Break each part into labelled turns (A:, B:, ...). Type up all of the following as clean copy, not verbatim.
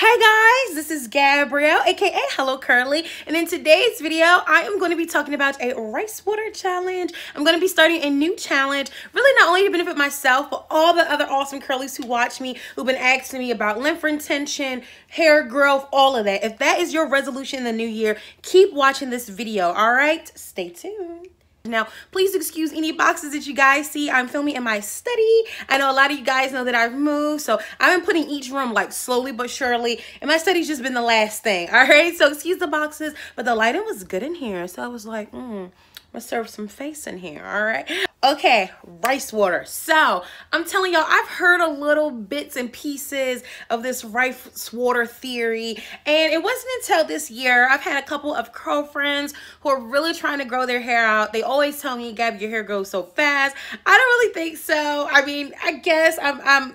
A: Hi guys, this is Gabrielle, aka Hello Curly, and in today's video, I am going to be talking about a rice water challenge. I'm going to be starting a new challenge, really not only to benefit myself, but all the other awesome curlies who watch me, who've been asking me about lymph retention, hair growth, all of that. If that is your resolution in the new year, keep watching this video, all right? Stay tuned. Now, please excuse any boxes that you guys see. I'm filming in my study. I know a lot of you guys know that I've moved, so I've been putting each room like slowly but surely, and my study's just been the last thing, all right? So excuse the boxes, but the lighting was good in here, so I was like, I'm gonna serve some face in here, all right? Okay, rice water. So I'm telling y'all, I've heard a little bits and pieces of this rice water theory, and it wasn't until this year I've had a couple of girlfriends who are really trying to grow their hair out. They always tell me, Gab, your hair grows so fast. I don't really think so. I mean, I guess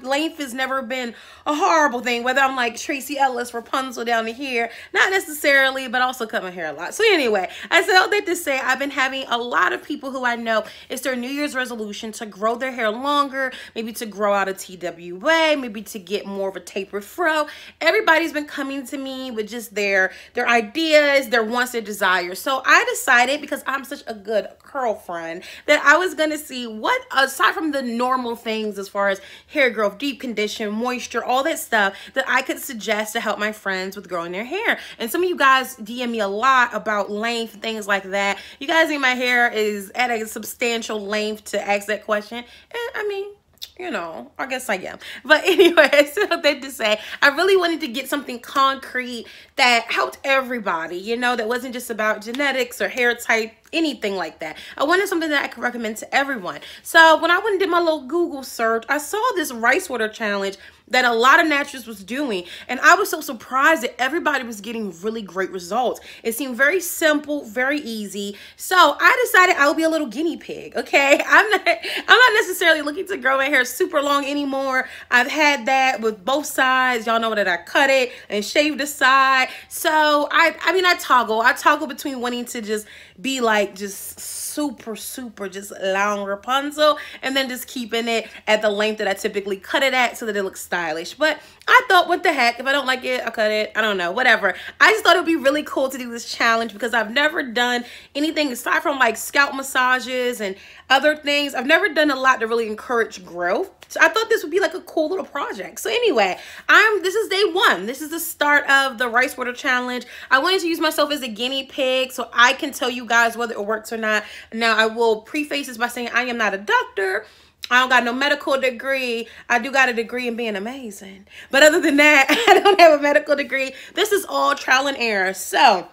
A: length has never been a horrible thing, whether I'm like Tracy Ellis, Rapunzel down to here, not necessarily, but also cut my hair a lot. So anyway, I said all that to say I've been having a lot of people who I know it's their New Year's resolution to grow their hair longer, maybe to grow out a TWA, maybe to get more of a tapered fro. Everybody's been coming to me with just their ideas, their wants, their desires. So I decided, because I'm such a good girlfriend, that I was gonna see what, aside from the normal things as far as hair growth, deep condition, moisture, all that stuff, that I could suggest to help my friends with growing their hair. And some of you guys DM me a lot about length, things like that. You guys think my hair is at a substantial length to ask that question, and I mean, you know, I guess I am. But anyway, so that to say, I really wanted to get something concrete that helped everybody, you know, that wasn't just about genetics or hair type, anything like that. I wanted something that I could recommend to everyone. So when I went and did my little Google search, I saw this rice water challenge that a lot of naturalists was doing, and I was so surprised that everybody was getting really great results. It seemed very simple, very easy. So I decided I would be a little guinea pig. Okay, I'm not necessarily looking to grow my hair super long anymore. I've had that with both sides. Y'all know that I cut it and shaved the side. So I mean I toggle between wanting to just be like just super just long Rapunzel, and then just keeping it at the length that I typically cut it at so that it looks stylish. But I thought, what the heck, if I don't like it, I'll cut it. I don't know, whatever. I just thought it would be really cool to do this challenge because I've never done anything aside from like scalp massages and other things. I've never done a lot to really encourage growth. So I thought this would be like a cool little project. So anyway, this is day one. This is the start of the rice water challenge. I wanted to use myself as a guinea pig so I can tell you guys whether it works or not. Now, I will preface this by saying I am not a doctor. I don't got no medical degree. I do got a degree in being amazing. But other than that, I don't have a medical degree. This is all trial and error. So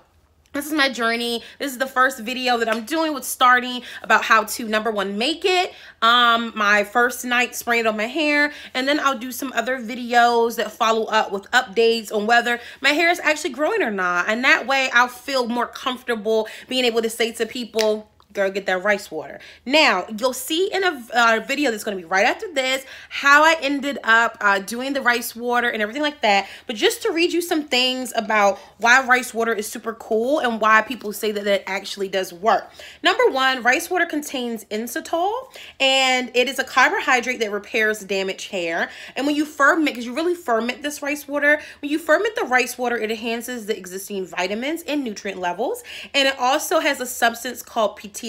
A: this is my journey. This is the first video that I'm doing with starting about how to, number one, make it. My first night spraying on my hair, and then I'll do some other videos that follow up with updates on whether my hair is actually growing or not. And that way I'll feel more comfortable being able to say to people, girl, get that rice water. Now, you'll see in a video that's going to be right after this how I ended up doing the rice water and everything like that. But just to read you some things about why rice water is super cool and why people say that it actually does work. Number one, rice water contains inositol, and it is a carbohydrate that repairs damaged hair. And when you ferment, because you really ferment this rice water, when you ferment the rice water, it enhances the existing vitamins and nutrient levels. And it also has a substance called PTR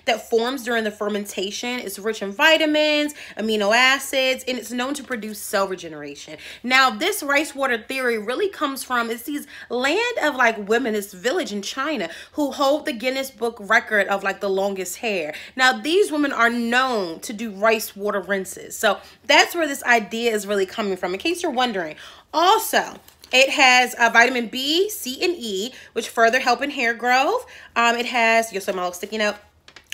A: that forms during the fermentation. It's rich in vitamins, amino acids, and it's known to produce cell regeneration. Now, this rice water theory really comes from, it's these land of like women, this village in China, who hold the Guinness Book record of like the longest hair. Now, these women are known to do rice water rinses. So that's where this idea is really coming from, in case you're wondering. Also, it has vitamin B, C, and E, which further help in hair growth. It has, you'll see my little sticky note.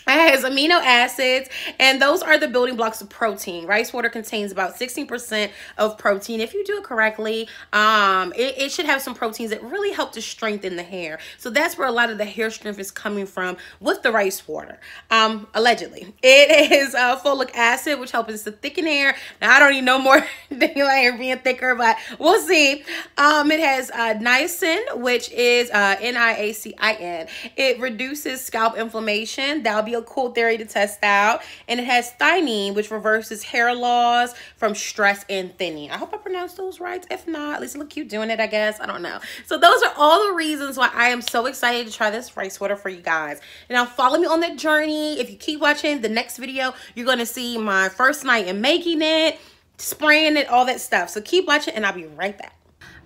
A: It has amino acids, and those are the building blocks of protein. Rice water contains about 16% of protein. If you do it correctly, it should have some proteins that really help to strengthen the hair. So that's where a lot of the hair strength is coming from with the rice water, allegedly. It is folic acid, which helps to thicken hair. Now, I don't need no more than my hair being thicker, but we'll see. It has niacin, which is Niacin. It reduces scalp inflammation. That'll be a cool theory to test out. And it has theanine, which reverses hair loss from stress and thinning. I hope I pronounced those right. If not, at least it look cute doing it, I guess. I don't know. So those are all the reasons why I am so excited to try this rice water for you guys. Now, follow me on that journey. If you keep watching the next video, you're going to see my first night in making it, spraying it, all that stuff. So keep watching and I'll be right back.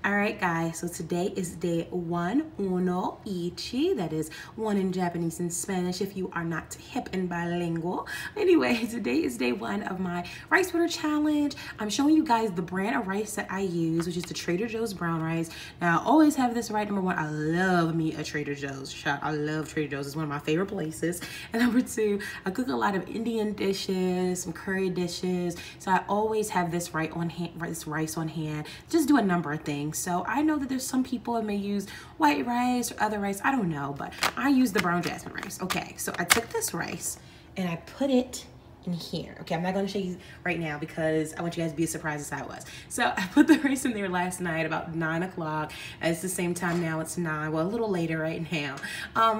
A: All right, guys, so today is day one, uno, ichi. That is one in Japanese and Spanish if you are not hip and bilingual. Anyway, today is day one of my rice water challenge. I'm showing you guys the brand of rice that I use, which is the Trader Joe's brown rice. Now, I always have this right. Number one, I love me a Trader Joe's. I love Trader Joe's. It's one of my favorite places. And number two, I cook a lot of Indian dishes, some curry dishes. So I always have this rice on hand. Just do a number of things. So I know that there's some people that may use white rice or other rice. I don't know, but I use the brown jasmine rice. Okay, so I took this rice and I put it in here. Okay, I'm not going to show you right now because I want you guys to be as surprised as I was. So I put the rice in there last night about 9 o'clock. It's the same time now. It's 9. Well, a little later right now.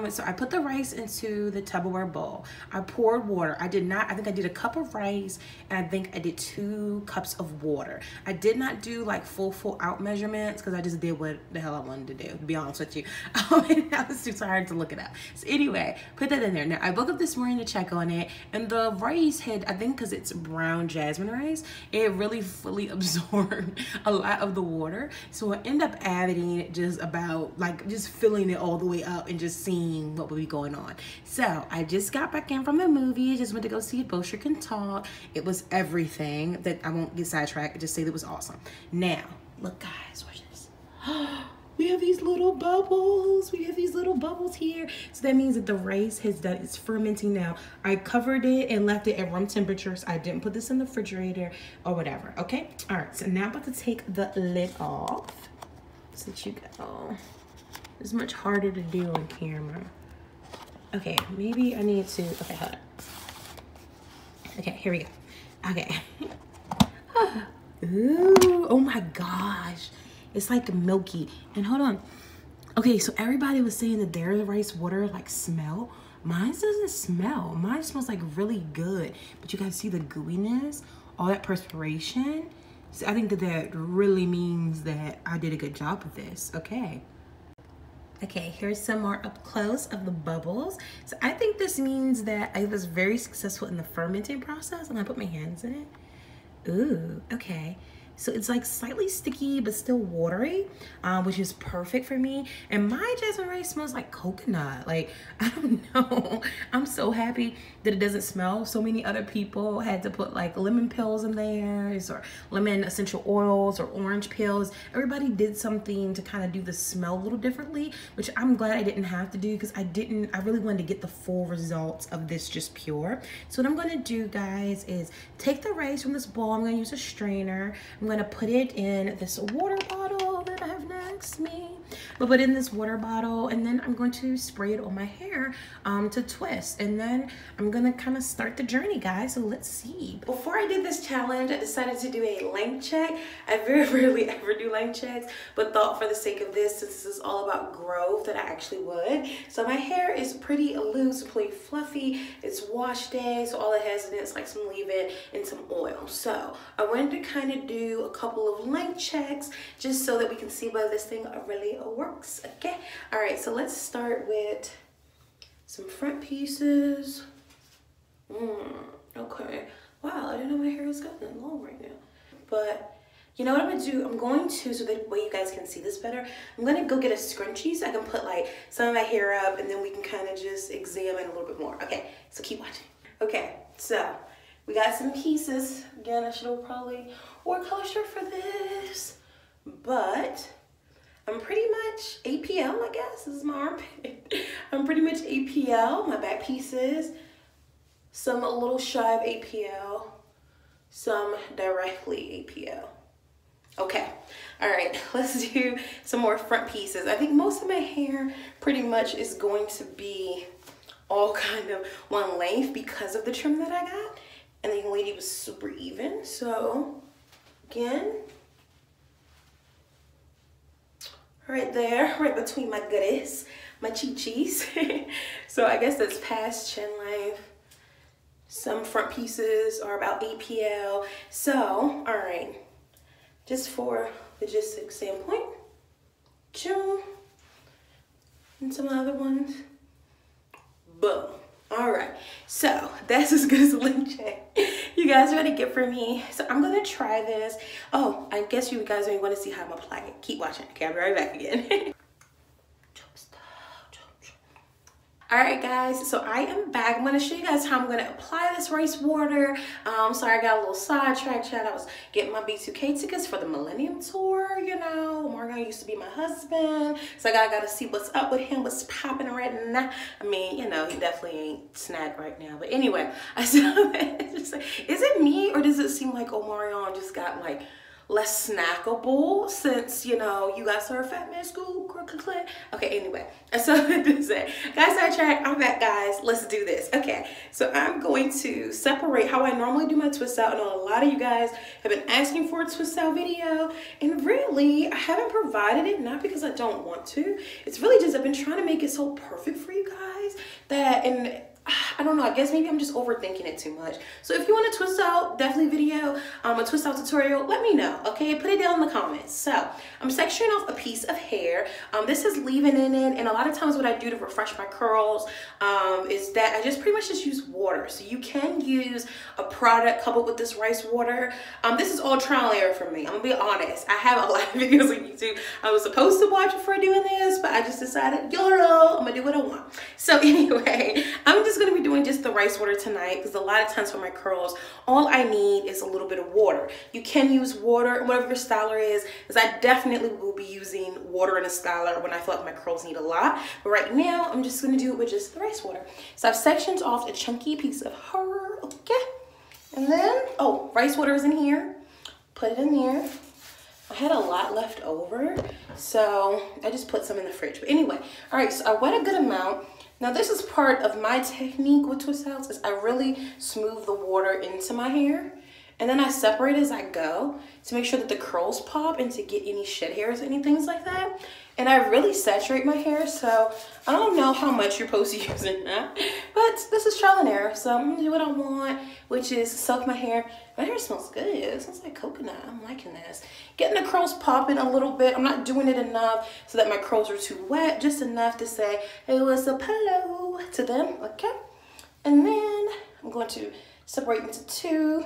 A: So I put the rice into the Tupperware bowl. I poured water. I think I did a cup of rice and I think I did 2 cups of water. I did not do like full out measurements because I just did what the hell I wanted to do, to be honest with you. And I was too tired to look it up. So anyway, put that in there. Now I woke up this morning to check on it and the rice had, I think because it's brown jasmine rice, it really fully absorbed a lot of the water. So I end up adding it just filling it all the way up and just seeing what would be going on. So I just got back in from the movie. I just went to go see Bosher Can Talk. It was everything that I won't get sidetracked. I just say that it was awesome. Now, look guys, watch this. We have these little bubbles. We have these little bubbles here. So that means that the rice it's fermenting now. I covered it and left it at room temperature. So I didn't put this in the refrigerator or whatever. Okay. All right. So now I'm about to take the lid off so that you go. It's much harder to do on camera. Okay. Maybe I need to. Okay. Hold on. Okay. Here we go. Okay. Ooh. Oh my gosh. It's like milky. And hold on. Okay, so everybody was saying that their rice water like smell. Mine doesn't smell. Mine smells like really good. But you guys see the gooiness? All that perspiration? So I think that really means that I did a good job with this. Okay. Okay, here's some more up close of the bubbles. So I think this means that I was very successful in the fermenting process. And I put my hands in it. Ooh, okay. So it's like slightly sticky, but still watery, which is perfect for me. And my jasmine rice smells like coconut. Like, I don't know. I'm so happy that it doesn't smell. So many other people had to put like lemon pills in theirs or lemon essential oils or orange pills. Everybody did something to kind of do the smell a little differently, which I'm glad I didn't have to do because I really wanted to get the full results of this just pure. So what I'm gonna do, guys, is take the rice from this bowl. I'm gonna use a strainer. I'm gonna put it in this water bottle that I have next to me. I'll put it in this water bottle and then I'm going to spray it on my hair to twist. And then I'm gonna kind of start the journey, guys. So let's see. Before I did this challenge, I decided to do a length check. I very rarely ever do length checks, but thought for the sake of this, since this is all about growth, that I actually would. So my hair is pretty loose, pretty fluffy. It's wash day, so all it has in it is like some leave-in and some oil. So I wanted to kind of do a couple of length checks just so that we can see whether this thing really works. Okay, all right, so let's start with some front pieces. Okay, wow, I didn't know my hair was gotten long right now. But you know what I'm gonna do? I'm going to, so that way you guys can see this better, I'm gonna go get a scrunchie so I can put like some of my hair up and then we can kind of just examine a little bit more. Okay, so keep watching. Okay, so we got some pieces. Again, I should have probably wore a color shirt for this, but I'm pretty much APL, I guess. This is my armpit. I'm pretty much APL. My back pieces, some a little shy of APL, some directly APL. Okay, all right, let's do some more front pieces. I think most of my hair pretty much is going to be all kind of one length because of the trim that I got. And the young lady was super even. So again, right there, right between my goodies, my chi-chis. So I guess that's past chin length. Some front pieces are about APL. So, all right, just for logistics standpoint, choo, and some other ones, boom. All right, so that's as good as a lip check you guys ready to get for me. So I'm gonna try this. Oh, I guess you guys don't want to see how I'm applying it. Keep watching. Okay, I'll be right back again. All right, guys, so I am back. I'm gonna show you guys how I'm gonna apply this rice water. Sorry, I got a little sidetracked, chat. I was getting my B2K tickets for the Millennium Tour, you know. Morgan used to be my husband, so I gotta see what's up with him, what's popping right now. I mean, you know, he definitely ain't snack right now. But anyway, I said, is it me or does it seem like Omarion just got like less snackable since, you know, you guys are a fat man school, click. Okay, anyway, so to say, guys, sidetrack, I'm back, guys. Let's do this. Okay, so I'm going to separate how I normally do my twist out. I know a lot of you guys have been asking for a twist out video, and really, I haven't provided it, not because I don't want to. It's really just I've been trying to make it so perfect for you guys that, and I don't know, I guess maybe I'm just overthinking it too much. So if you want a twist out, definitely video, a twist out tutorial, let me know, okay? Put it down in the comments. So I'm sectioning off a piece of hair. This is leave-in in it, and a lot of times what I do to refresh my curls is that I just pretty much just use water. So you can use a product coupled with this rice water. This is all trial and error for me. I'm gonna be honest. I have a lot of videos on YouTube. I was supposed to watch before doing this, but I just decided, YOLO, I'm gonna do what I want. So anyway, I'm just gonna be doing just the rice water tonight because a lot of times for my curls, all I need is a little bit of water. You can use water, whatever your styler is, because I definitely will be using water in a styler when I feel like my curls need a lot. But right now, I'm just gonna do it with just the rice water. So I've sectioned off a chunky piece of her, okay? And then, oh, rice water is in here. Put it in there. I had a lot left over, so I just put some in the fridge. But anyway, all right, so I wet a good amount. Now this is part of my technique with twist outs is I really smooth the water into my hair and then I separate as I go to make sure that the curls pop and to get any shed hairs, any things like that. And I really saturate my hair, so I don't know how much you're supposed to use in that, but this is trial and error, so I'm gonna do what I want, which is soak my hair. My hair smells good. It smells like coconut. I'm liking this. Getting the curls popping a little bit. I'm not doing it enough so that my curls are too wet, just enough to say, hey, what's up, hello, to them, okay? And then I'm going to separate into two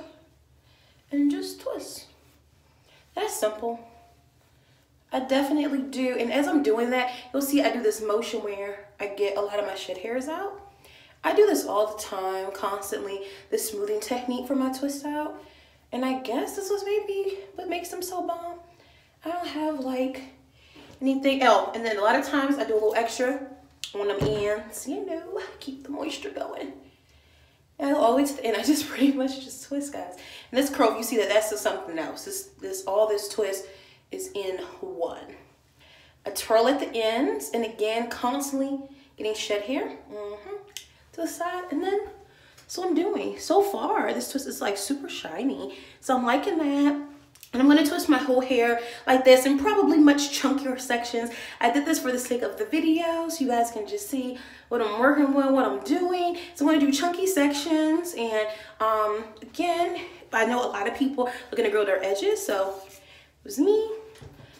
A: and just twist. That's simple. I definitely do, and as I'm doing that, you'll see I do this motion where I get a lot of my shed hairs out. I do this all the time, constantly, this smoothing technique for my twist out, and I guess this was maybe what makes them so bomb. I don't have like anything else, and then a lot of times I do a little extra on them ends, you know, keep the moisture going. And all the way to the end, I just pretty much just twist, guys. And this curl, you see that that's just something else. All this twist is in one. A twirl at the ends, and again, constantly getting shed hair to the side, and then that's what I'm doing. So far, this twist is like super shiny, so I'm liking that. And I'm gonna twist my whole hair like this in probably much chunkier sections. I did this for the sake of the video, so you guys can just see what I'm working with, what I'm doing. So I'm gonna do chunky sections, and again, I know a lot of people are gonna grow their edges, so it was me.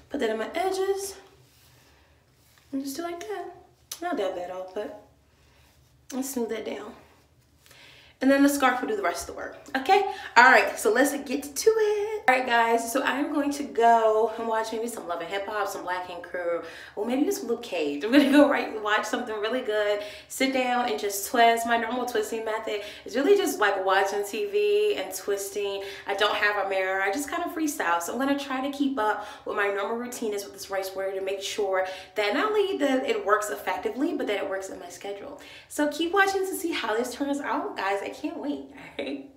A: Put that in my edges, and just do like that. Not that bad off, but let's smooth that down. And then the scarf will do the rest of the work, okay? All right, so let's get to it. All right, guys, so I'm going to go and watch maybe some Love and Hip Hop, some Black Ink Crew, or maybe some Luke Cage. I'm gonna go watch something really good, sit down and just twist. My normal twisting method is really just like watching TV and twisting. I don't have a mirror, I just kind of freestyle. So I'm gonna try to keep up what my normal routine is with this rice water to make sure that not only that it works effectively, but that it works in my schedule. So keep watching to see how this turns out, guys. I can't wait, all right?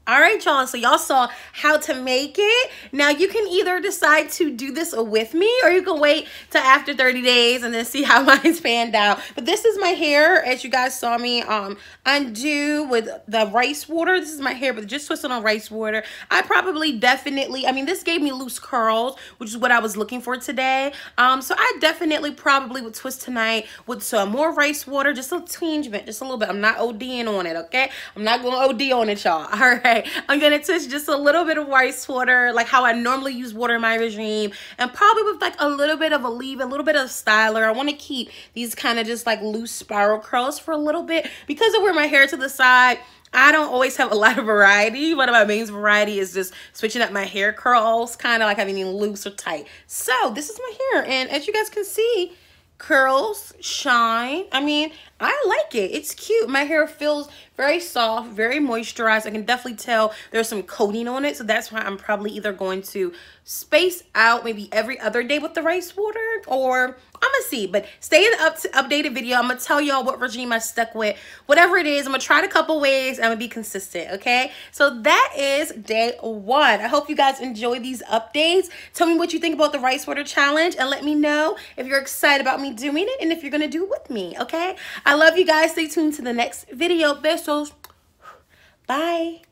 A: All right, y'all. So y'all saw how to make it. Now you can either decide to do this with me, or you can wait till after 30 days and then see how mine's panned out. But this is my hair, as you guys saw me undo with the rice water. This is my hair, but just twisted on rice water. I mean, this gave me loose curls, which is what I was looking for today. So I definitely probably would twist tonight with some more rice water, just a tinge bit, just a little bit. I'm not ODing on it, okay? I'm not going to OD on it, y'all. All right. I'm going to twist just a little bit of rice water, like how I normally use water in my regime, and probably with like a little bit of a leave, a little bit of styler. I want to keep these kind of just like loose spiral curls for a little bit because I wear my hair to the side. I don't always have a lot of variety. One of my main variety is just switching up my hair curls, kind of like having them loose or tight. So this is my hair, and as you guys can see, curls, shine. I mean, I like it. It's cute. My hair feels very soft, very moisturized. I can definitely tell there's some coating on it, so that's why I'm probably either going to space out maybe every other day with the rice water, or I'm gonna see. But stay in the updated video. I'm gonna tell y'all what regime I stuck with. Whatever it is, I'm gonna try it a couple ways. I'm gonna be consistent, okay? So that is day 1. I hope you guys enjoy these updates. Tell me what you think about the rice water challenge, and let me know if you're excited about me doing it and if you're gonna do it with me, okay? I love you guys. Stay tuned to the next video. Besos. Bye.